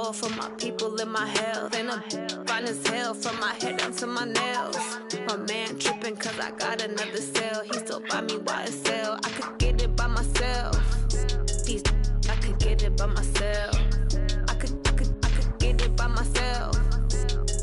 Lord for my people in my health. And I'm fine as hell from my head down to my nails. My man tripping cause I got another cell. He still buy me YSL. I could get it by myself. These I could get it by myself. I could get it by myself.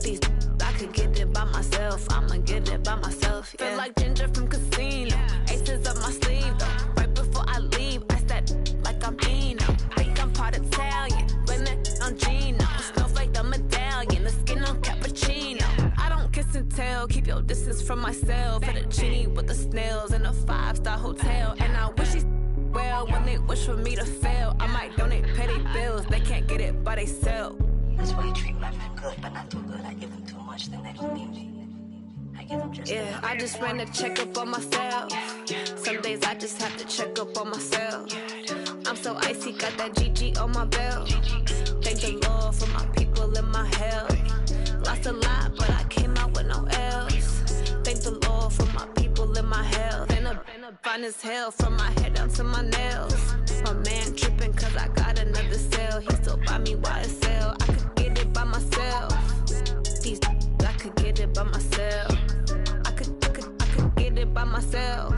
These I could get it by myself. I'ma get it by myself. Yeah. Feel like Ginger from Casino. Aces up my sleeve though. Right before I leave, I said like I'm Eno. Think I'm part Italian, blame that on Gino. Smells like the medallion, the skin on cappuccino. I don't kiss and tell, keep your distance from myself. Fettuccine with the snails in a 5-star hotel. And I wish he's well when they wish for me to fail. I might donate petty bills, they can't get it by themselves. That's why you treat my friend good, but not too good. I give them too much, then they don't need me. I give them just enough. I just ran a checkup on myself. Some days I just have to check up on myself. I'm so icy, got that GG on my belt. Thank the Lord for my people in my health. Lost a lot, but I came out with no L's. Thank the Lord for my people in my health. And I'm fine as hell from my head down to my nails. My man tripping cause I got another cell. He still buy me YSL. I could get it by myself. These I could get it by myself. I could get it by myself.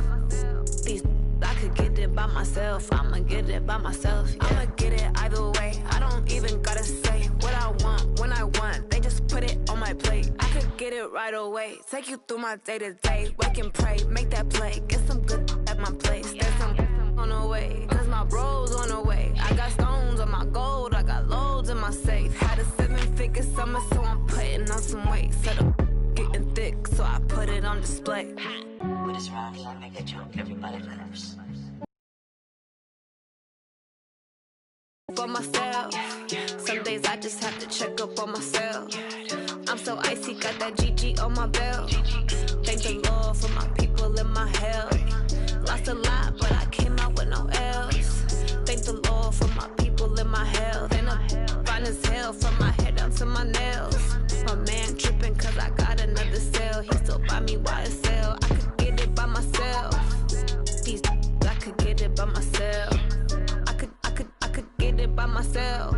These I could get it by myself. I'ma get it by myself. Yeah. I'ma get it either way. I don't even gotta say what I want when I want. They just put it on my plate. I could get it right away. Take you through my day to day. Wake and pray, make that play. Get some good at my place. There's some on the way, cause my bros on the way. I got stones on my gold. I got loads in my safe. Had a 7-figure summer, so I'm putting on some weight. Set up getting thick, so I put it on display. With this round, I make a joke, everybody laughs. For myself, some days I just have to check up on myself. I'm so icy, got that GG on my belt. Thank the Lord for my people in my health. Lost a lot, but I came out with no L's. Thank the Lord for my people in my health. And I'm fine as hell from my head down to my nails. My man tripping cause I got another cell. He still buy me YSL. I could get it by myself. These I could get it by myself. I could get it by myself.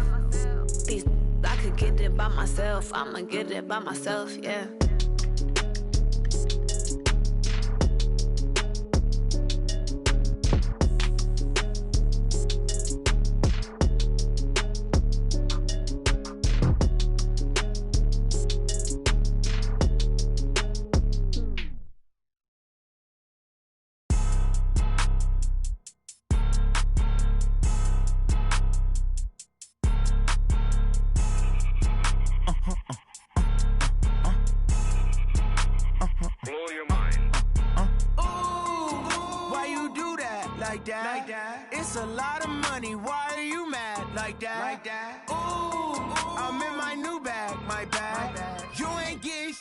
These I could get it by myself. I'ma get it by myself, yeah. Like that. It's a lot of money. Why are you mad like that? Ooh, I'm in my new bag, my bad. You ain't get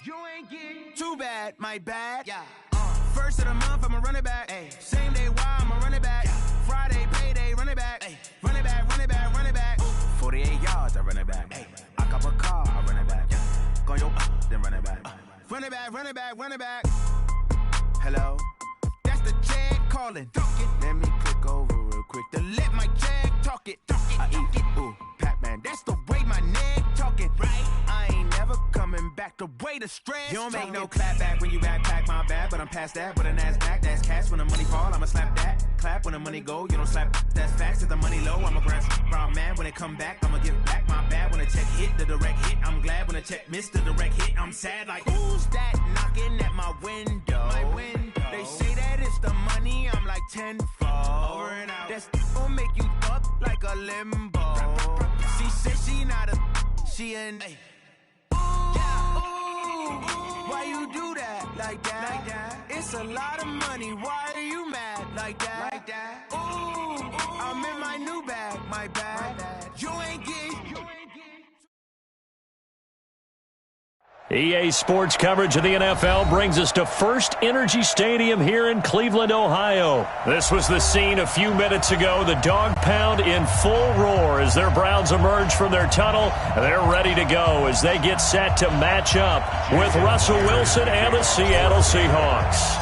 too bad, my bad. Yeah. First of the month, I'ma run it back. Ay. Same day, why I'ma run it back. Yeah. Friday, payday, run it back. Ay. Run it back, run it back, run it back. 48 yards, I run it back. Ay. I cop a car, I run it back. Yeah. Go yo, then run it back. Run it back, run it back, run it back. Hello? That's the jag calling. Let me click over real quick to let my jag talk it. I eat it, ooh, Pac-Man. That's the way my neck talking. Right? I ain't never coming back. The way the stress. You don't make no clap back when you backpack my bag, but I'm past that. With a NASDAQ, that's cash. When the money fall, I'ma slap that. Clap when the money go, you don't slap. That's facts. If the money low, I'ma grab brown man. When it come back, I'ma give back my bad. When the check hit, the direct hit, I'm glad. When the check missed the direct hit, I'm sad. Like who's that knocking at my window? My window. They say that it's the money, I'm like tenfold. Over and out. That's gon' make you up like a limbo. She said she not a, she an. Ooh, why you do that like that? It's a lot of money. Why are you mad like that? Ooh, I'm in my new bag, my bad. You ain't get. EA Sports coverage of the NFL brings us to First Energy Stadium here in Cleveland, Ohio. This was the scene a few minutes ago. The dog pound in full roar as their Browns emerge from their tunnel. They're ready to go as they get set to match up with Russell Wilson and the Seattle Seahawks.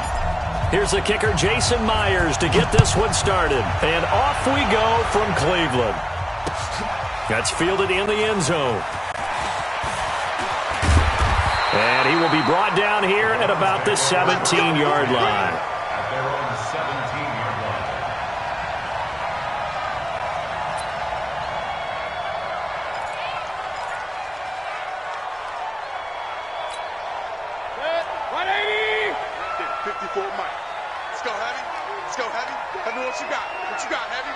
Here's the kicker, Jason Myers, to get this one started. And off we go from Cleveland. That's fielded in the end zone. And he will be brought down here at about the 17-yard line. At their own 17-yard line. Set, 180! 54 Mike. Let's go, Heavy. Let's go, Heavy. I know what you got. What you got, Heavy?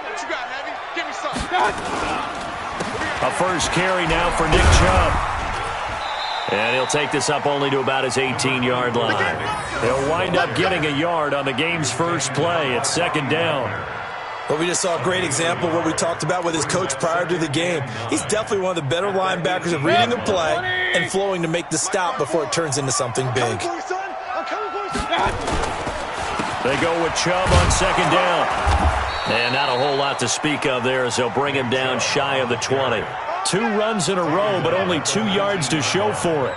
What you got, Heavy? Give me something. A first carry now for Nick Chubb. And he'll take this up only to about his 18-yard line. He'll wind up getting a yard on the game's first play. It's second down. Well, we just saw a great example of what we talked about with his coach prior to the game. He's definitely one of the better linebackers of reading a play and flowing to make the stop before it turns into something big. They go with Chubb on second down. And not a whole lot to speak of there as they'll bring him down shy of the 20. 2 runs in a row, but only 2 yards to show for it.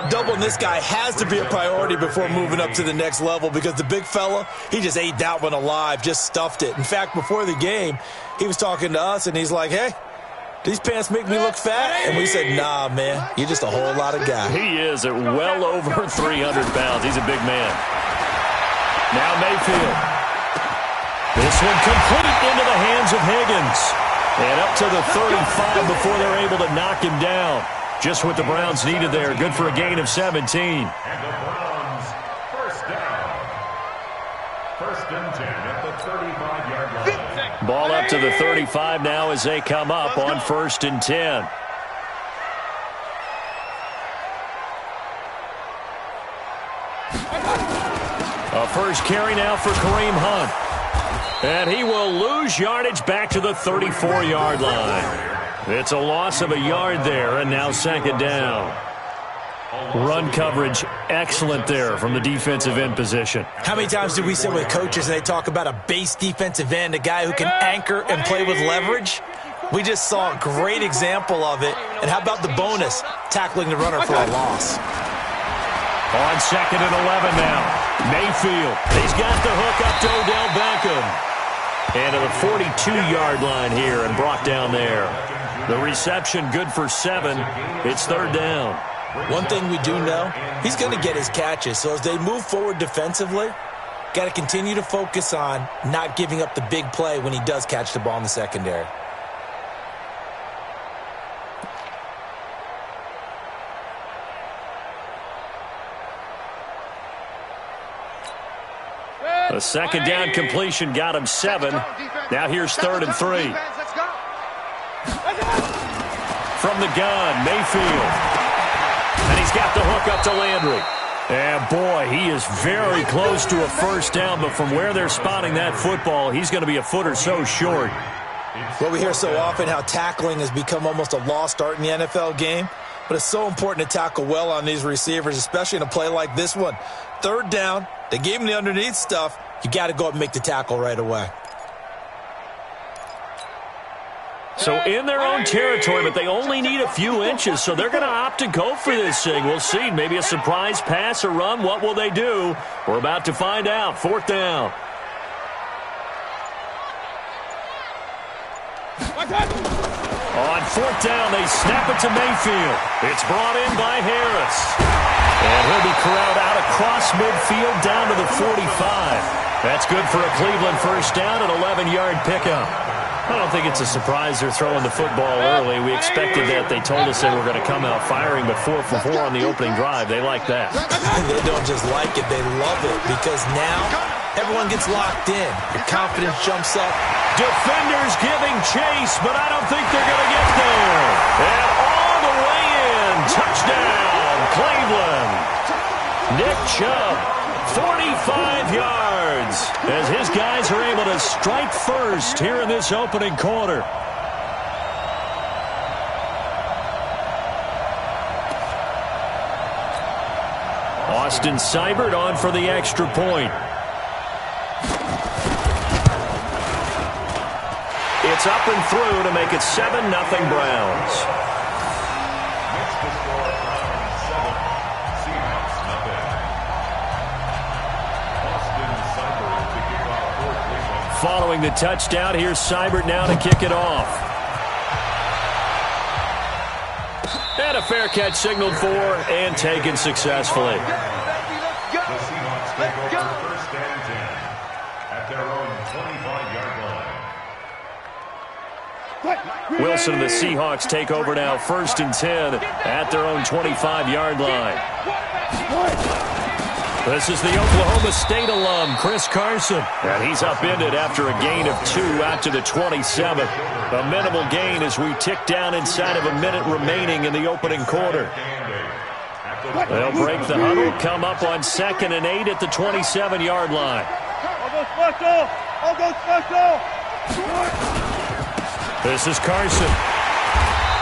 Doubling this guy has to be a priority before moving up to the next level because the big fella, he just ate that one alive, just stuffed it. In fact, before the game, he was talking to us, and he's like, hey, these pants make me look fat? And we said, nah, man, you're just a whole lot of guy. He is at well over 300 pounds. He's a big man. Now Mayfield. This one complete into the hands of Higgins. And up to the 35 before they're able to knock him down. Just what the Browns needed there. Good for a gain of 17. And the Browns, first down. First and 10 at the 35-yard line. Ball up to the 35 now as they come up on first and 10. A first carry now for Kareem Hunt. And he will lose yardage back to the 34-yard line. It's a loss of a yard there, and now second down. Run coverage excellent there from the defensive end position. How many times do we sit with coaches and they talk about a base defensive end, a guy who can anchor and play with leverage? We just saw a great example of it. And how about the bonus, tackling the runner for a loss? On second and 11 now. Mayfield, he's got the hook up to Odell Beckham. And to the 42-yard line here and brought down there. The reception good for 7. It's third down. One thing we do know, he's going to get his catches. So as they move forward defensively, got to continue to focus on not giving up the big play when he does catch the ball in the secondary. The second down completion got him 7. Now here's third and 3. From the gun, Mayfield. And he's got the hook up to Landry. And boy, he is very close to a first down, but from where they're spotting that football, he's going to be a foot or so short. Well, we hear so often how tackling has become almost a lost art in the NFL game, but it's so important to tackle well on these receivers, especially in a play like this one. Third down, they gave him the underneath stuff. You got to go up and make the tackle right away. So in their own territory, but they only need a few inches, so they're going to opt to go for this thing. We'll see. Maybe a surprise pass or run. What will they do? We're about to find out. Fourth down. On fourth down, they snap it to Mayfield. It's brought in by Harris. And he'll be corralled out across midfield down to the 45. That's good for a Cleveland first down, an 11-yard pickup. I don't think it's a surprise they're throwing the football early. We expected that. They told us they were going to come out firing, but 4 for 4 on the opening drive. They like that. They don't just like it, they love it, because now everyone gets locked in. Your confidence jumps up. Defenders giving chase, but I don't think they're going to get there. And all the way in. Touchdown, Cleveland. Nick Chubb, 45 yards, as his guys are able to strike first here in this opening quarter. Austin Seibert on for the extra point. It's up and through to make it 7-0 Browns. Following the touchdown, here's Seibert now to kick it off. And a fair catch signaled for and taken successfully. The Seahawks take over first and 10 at their own 25-yard line. Wilson and the Seahawks take over now first and 10 at their own 25-yard line. This is the Oklahoma State alum, Chris Carson. And he's upended after a gain of 2 out to the 27. A minimal gain as we tick down inside of a minute remaining in the opening quarter. They'll break the huddle, come up on 2nd and 8 at the 27-yard line. This is Carson.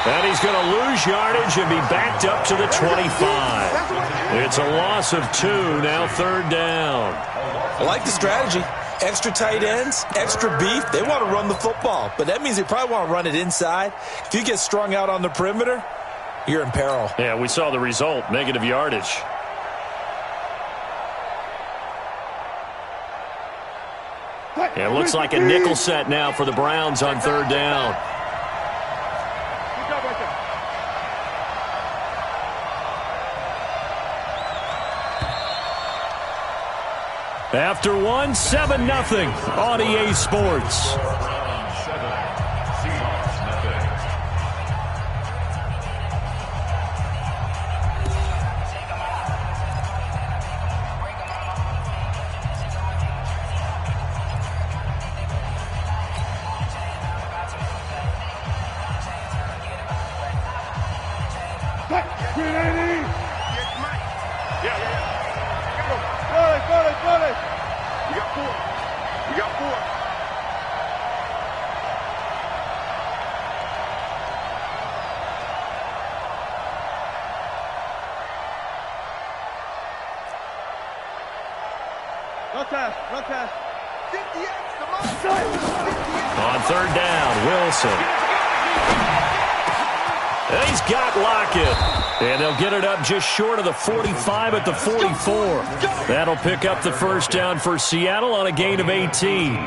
And he's going to lose yardage and be backed up to the 25. It's a loss of 2, now 3rd down. I like the strategy. Extra tight ends, extra beef. They want to run the football, but that means they probably want to run it inside. If you get strung out on the perimeter, you're in peril. Yeah, we saw the result, negative yardage. It looks like a nickel set now for the Browns on 3rd down. After 1, 7-0 on EA Sports. Browns 7, Seahawks nothing. You got 4. No pass. 50X, come on. On 3rd down, Wilson. And he's got Lockett. And they'll get it up just short of the 45 at the 44. That'll pick up the first down for Seattle on a gain of 18.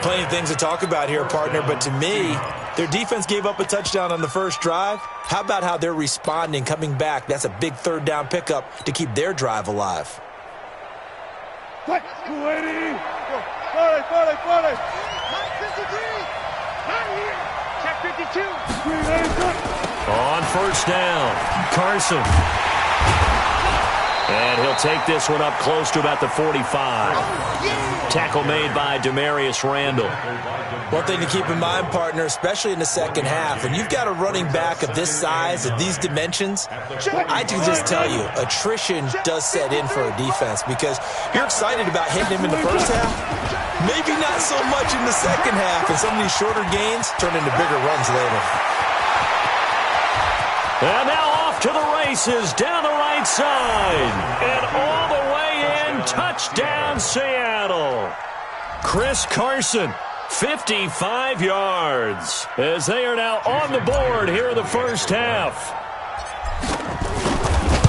Plenty of things to talk about here, partner, but to me, their defense gave up a touchdown on the first drive. How about how they're responding, coming back? That's a big 3rd down pickup to keep their drive alive. 280. 40. 953. Not here. Check 52. On first down, Carson. And he'll take this one up close to about the 45. Tackle made by Demarius Randall. One thing to keep in mind, partner, especially in the second half, when you've got a running back of this size, of these dimensions, I can just tell you, attrition does set in for a defense because you're excited about hitting him in the first half. Maybe not so much in the second half, and some of these shorter gains turn into bigger runs later. And now off to the races down the right side. And all the way in, touchdown Seattle. Chris Carson, 55 yards, as they are now on the board here in the first half.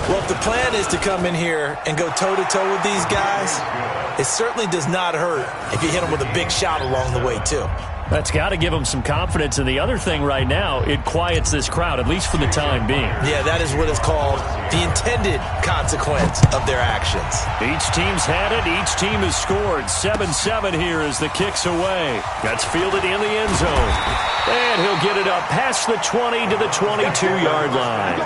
Well, if the plan is to come in here and go toe-to-toe with these guys, it certainly does not hurt if you hit them with a big shot along the way, too. That's got to give them some confidence. And the other thing right now, it quiets this crowd, at least for the time being. Yeah, that is what is called the intended consequence of their actions. Each team's had it. Each team has scored. 7-7 here as the kick's away. That's fielded in the end zone. And he'll get it up past the 20 to the 22-yard line.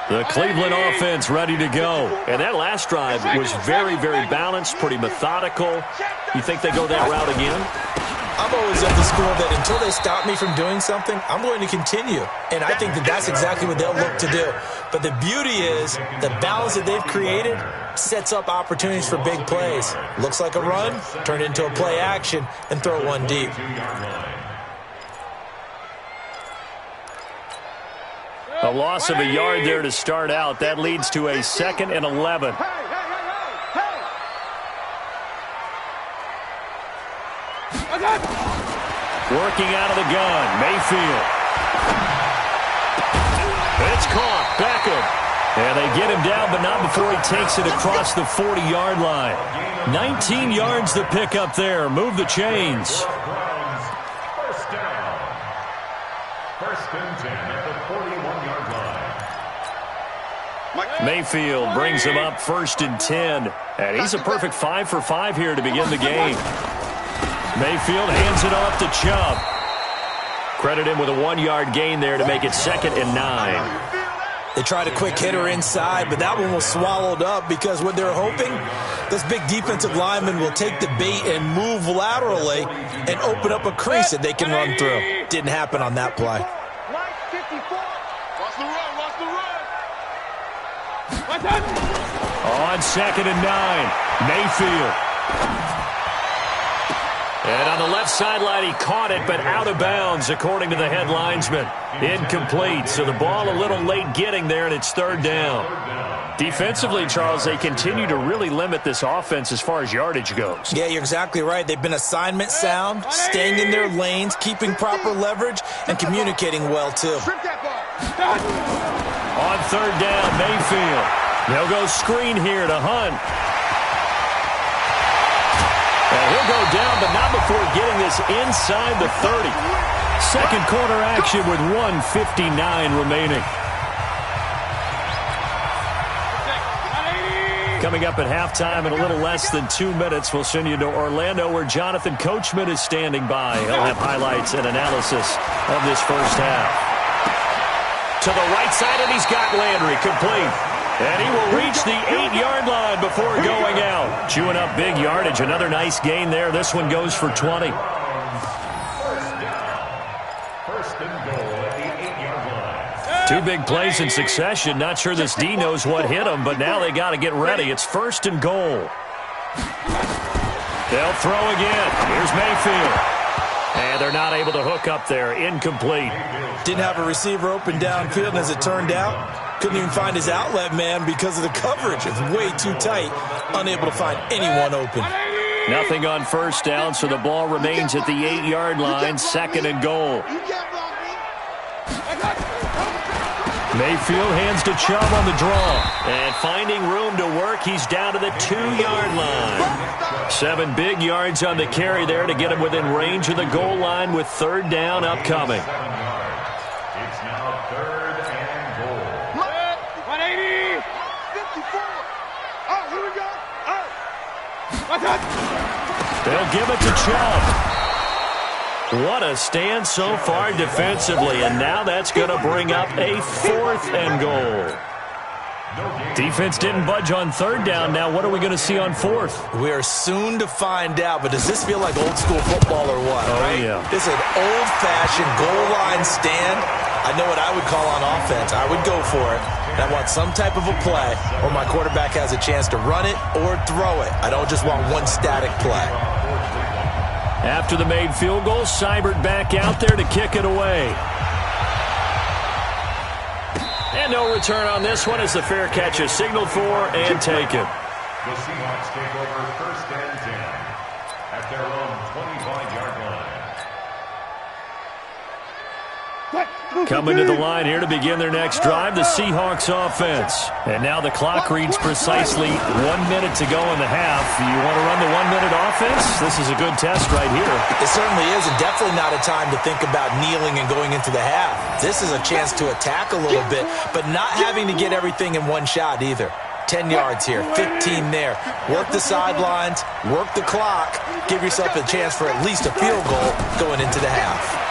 The Cleveland offense ready to go. And that last drive was very, very balanced, pretty methodical. You think they go that route again? I'm always of the school that until they stop me from doing something, I'm going to continue. And I think that that's exactly what they'll look to do. But the beauty is the balance that they've created sets up opportunities for big plays. Looks like a run, turn into a play action, and throw one deep. A loss of a yard there to start out. That leads to a 2nd and 11. Working out of the gun, Mayfield. It's caught, Beckham. And they get him down, but not before he takes it across the 40-yard line. 19 yards to pick up there. Move the chains. First down. First and 10 at the 41-yard line. Mayfield brings him up 1st and 10. And he's a perfect 5 for 5 here to begin the game. Mayfield hands it off to Chubb. Credit him with a 1-yard gain there to make it 2nd and 9. They tried a quick hitter inside, but that one was swallowed up because what they're hoping, this big defensive lineman will take the bait and move laterally and open up a crease that they can run through. Didn't happen on that play. On 2nd and 9, Mayfield. And on the left sideline, he caught it, but out of bounds, according to the head linesman. Incomplete, so the ball a little late getting there, and it's 3rd down. Defensively, Charles, they continue to really limit this offense as far as yardage goes. Yeah, you're exactly right. They've been assignment sound, staying in their lanes, keeping proper leverage, and communicating well, too. On 3rd down, Mayfield. They'll go screen here to Hunt. And he'll go down, but not before getting this inside the 30. Second quarter action with 1:59 remaining. Coming up at halftime in a little less than 2 minutes, we'll send you to Orlando where Jonathan Coachman is standing by. He'll have highlights and analysis of this first half. To the right side, and he's got Landry complete. And he will reach the 8-yard line before going out. Chewing up big yardage. Another nice gain there. This one goes for 20. First and goal at the 8-yard line. 2 big plays in succession. Not sure this D knows what hit him, but now they got to get ready. It's 1st and goal. They'll throw again. Here's Mayfield. And they're not able to hook up there. Incomplete. Didn't have a receiver open downfield, and as it turned out, couldn't even find his outlet man because of the coverage. It's way too tight. Unable to find anyone open. Nothing on 1st down, so the ball remains at the 8-yard line. 2nd and goal. Mayfield hands to Chubb on the draw. And finding room to work, he's down to the 2-yard line. 7 big yards on the carry there to get him within range of the goal line with 3rd down upcoming. It's now 3rd and goal. 180. 54. Oh, here we go. Oh. They'll give it to Chubb. What a stand so far defensively, and now that's going to bring up a 4th and goal. Defense didn't budge on 3rd down. Now what are we going to see on 4th? We are soon to find out, but does this feel like old school football or what? Oh, right? Yeah. This is an old-fashioned goal line stand. I know what I would call on offense. I would go for it. And I want some type of a play where my quarterback has a chance to run it or throw it. I don't just want one static play. After the made field goal, Seibert back out there to kick it away. And no return on this one as the fair catch is signaled for and taken. The Seahawks take over 1st and 10 at their own 25-yard line. Coming to the line here to begin their next drive, the Seahawks offense. And now the clock reads precisely 1 minute to go in the half. You want to run the 1 minute offense? This is a good test right here. It certainly is, and definitely not a time to think about kneeling and going into the half. This is a chance to attack a little bit, but not having to get everything in one shot either. 10 yards here, 15 there. Work the sidelines, work the clock, give yourself a chance for at least a field goal going into the half.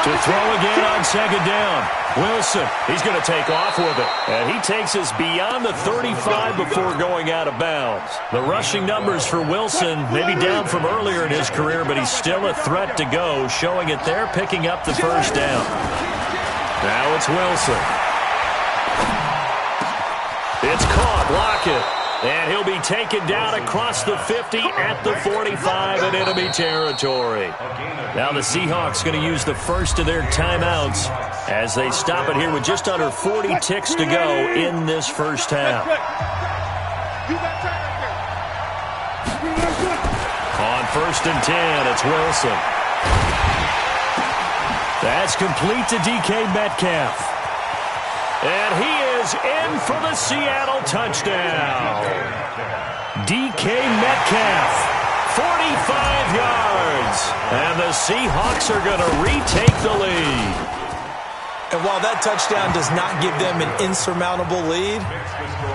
To throw again on 2nd down. Wilson, he's going to take off with it. And he takes us beyond the 35 before going out of bounds. The rushing numbers for Wilson maybe down from earlier in his career, but he's still a threat to go, showing it there, picking up the 1st down. Now it's Wilson. It's caught. Lockett. And he'll be taken down across the 50 at the 45 in enemy territory. Now the Seahawks going to use the first of their timeouts as they stop it here with just under 40 ticks to go in this first half. On 1st and 10, it's Wilson. That's complete to DK Metcalf. And he is in for the Seattle touchdown. DK Metcalf, 45 yards. And the Seahawks are going to retake the lead. And while that touchdown does not give them an insurmountable lead,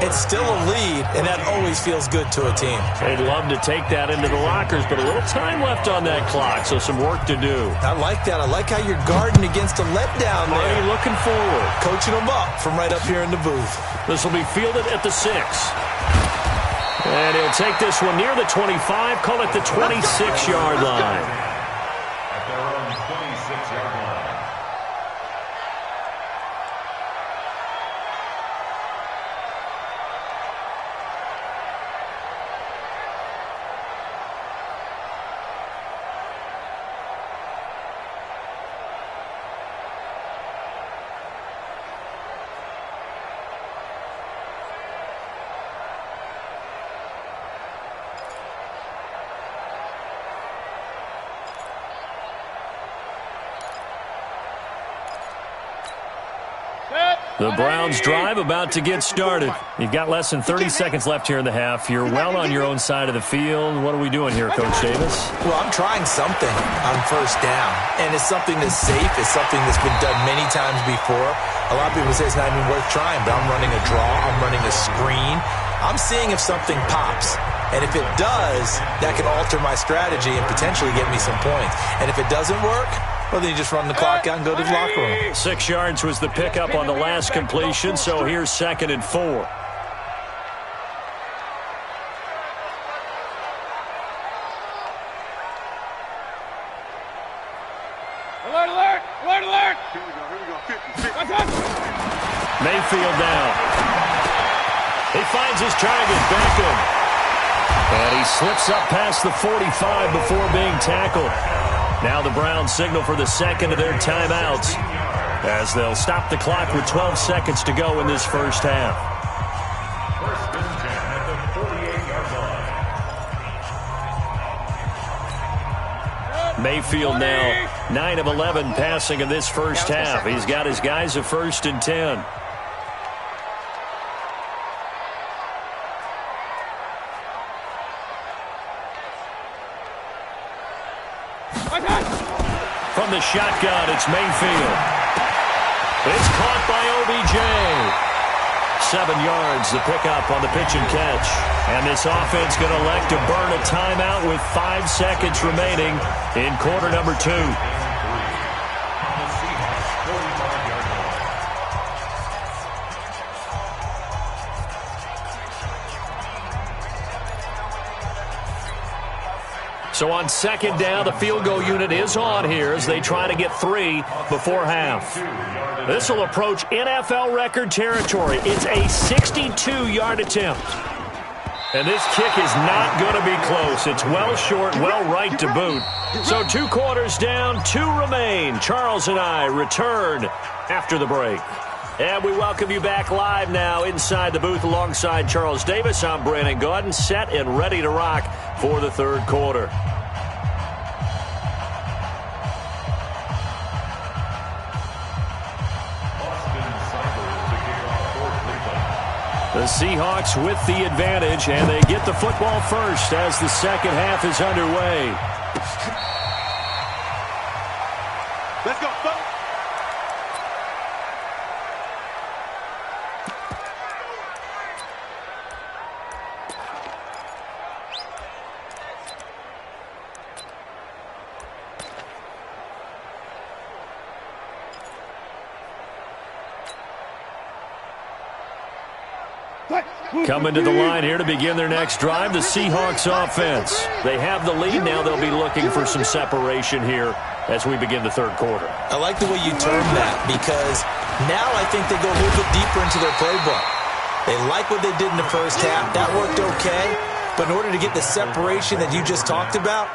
it's still a lead, and that always feels good to a team. They'd love to take that into the lockers, but a little time left on that clock, so some work to do. I like that. I like how you're guarding against a letdown there. Marty looking forward. Coaching them up from right up here in the booth. This will be fielded at the 6. And he'll take this one near the 25, call it the 26-yard line. At their own 26-yard line. The Browns drive about to get started. You've got less than 30 seconds left here in the half. You're well on your own side of the field. What are we doing here, Coach Davis? Well, I'm trying something on first down, and it's something that's safe. It's something that's been done many times before. A lot of people say it's not even worth trying, but I'm running a draw. I'm running a screen. I'm seeing if something pops. And if it does, that can alter my strategy and potentially get me some points. And if it doesn't work, well, then you just run the clock out and go to the locker room. 6 yards was the pickup on the last completion, so here's 2nd and 4. Alert, alert! Alert, alert! Here we go. 50. Mayfield down. He finds his target, Beckham. And he slips up past the 45 before being tackled. Now the Browns signal for the second of their timeouts as they'll stop the clock with 12 seconds to go in this first half. First and 10 at the 48-yard line. Mayfield now 9 of 11 passing in this first half. He's got his guys a 1st and 10. From the shotgun, it's Mayfield. It's caught by OBJ. 7 yards, the pickup on the pitch and catch. And this offense going to elect to burn a timeout with 5 seconds remaining in quarter number 2. So on 2nd down, the field goal unit is on here as they try to get 3 before half. This will approach NFL record territory. It's a 62-yard attempt. And this kick is not going to be close. It's well short, well right to boot. So 2 quarters down, 2 remain. Charles and I return after the break. And we welcome you back live now inside the booth alongside Charles Davis. I'm Brandon Gaudin, set and ready to rock for the 3rd quarter. The Seahawks with the advantage, and they get the football first as the second half is underway. Let's go, folks. Coming to the line here to begin their next drive, the Seahawks offense. They have the lead now. They'll be looking for some separation here as we begin the 3rd quarter. I like the way you term that because now I think they go a little bit deeper into their playbook. They like what they did in the first half. That worked okay. But in order to get the separation that you just talked about,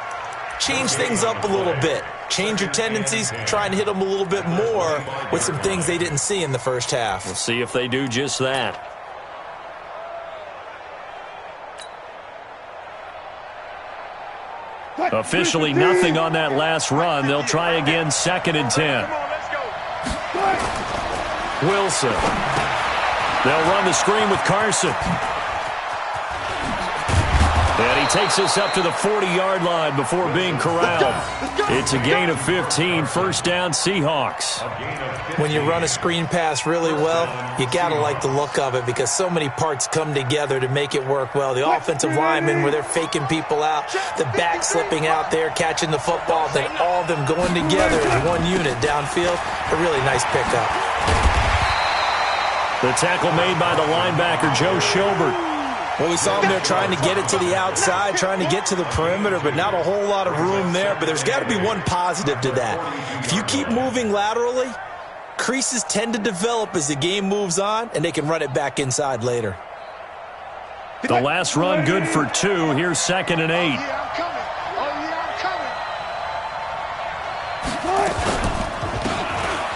change things up a little bit. Change your tendencies, try and hit them a little bit more with some things they didn't see in the first half. We'll see if they do just that. Officially nothing on that last run. They'll try again, 2nd and 10. Wilson. They'll run the screen with Carson. And he takes us up to the 40-yard line before being corralled. It's a gain of 15, first down Seahawks. When you run a screen pass really well, you got to like the look of it because so many parts come together to make it work well. The offensive linemen where they're faking people out, the back slipping out there, catching the football, then all of them going together as one unit downfield. A really nice pickup. The tackle made by the linebacker, Joe Schobert. Well, we saw him there trying to get it to the outside, trying to get to the perimeter, but not a whole lot of room there. But there's got to be one positive to that. If you keep moving laterally, creases tend to develop as the game moves on, and they can run it back inside later. The last run good for 2. Here's 2nd and 8.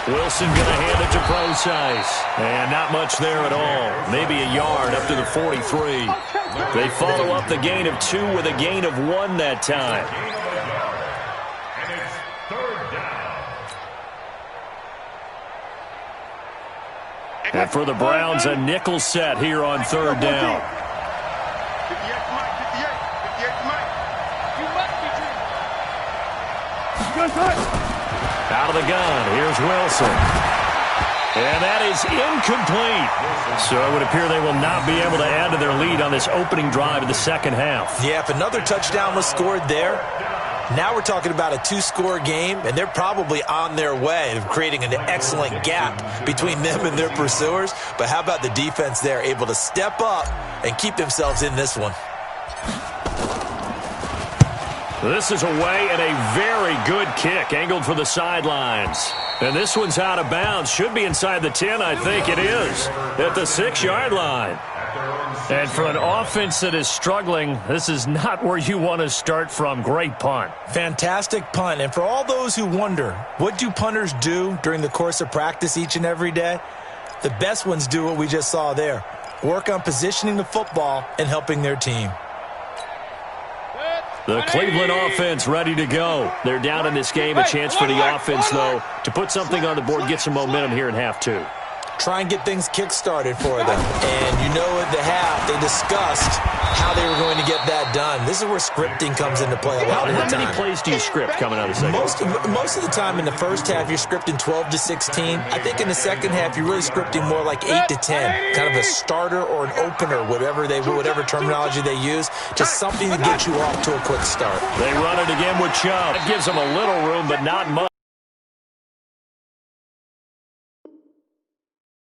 Wilson going to hand it to Procise. And not much there at all. Maybe a yard up to the 43. They follow up the gain of 2 with a gain of 1 that time. And it's 3rd down. And for the Browns, a nickel set here on 3rd down. 58 Mike. Out of the gun, here's Wilson. And that is incomplete. So it would appear they will not be able to add to their lead on this opening drive of the second half. Yeah, if another touchdown was scored there, now we're talking about a 2-score game, and they're probably on their way of creating an excellent gap between them and their pursuers. But how about the defense there, able to step up and keep themselves in this one? This is away and a very good kick, angled for the sidelines. And this one's out of bounds. Should be inside the 10, I think it is, at the 6-yard line. And for an offense that is struggling, this is not where you want to start from. Great punt. Fantastic punt. And for all those who wonder, what do punters do during the course of practice each and every day? The best ones do what we just saw there. Work on positioning the football and helping their team. The Cleveland offense ready to go. They're down in this game. A chance for the offense, though, to put something on the board, get some momentum here in half 2. Try and get things kick-started for them. And you know at the half, they discussed how they were going to get that done. This is where scripting comes into play a lot of the time. How many plays do you script coming out of the second half? Most of the time in the first half, you're scripting 12 to 16. I think in the second half, you're really scripting more like 8 to 10. Kind of a starter or an opener, whatever terminology they use. Just something to get you off to a quick start. They run it again with Chubb. That gives them a little room, but not much.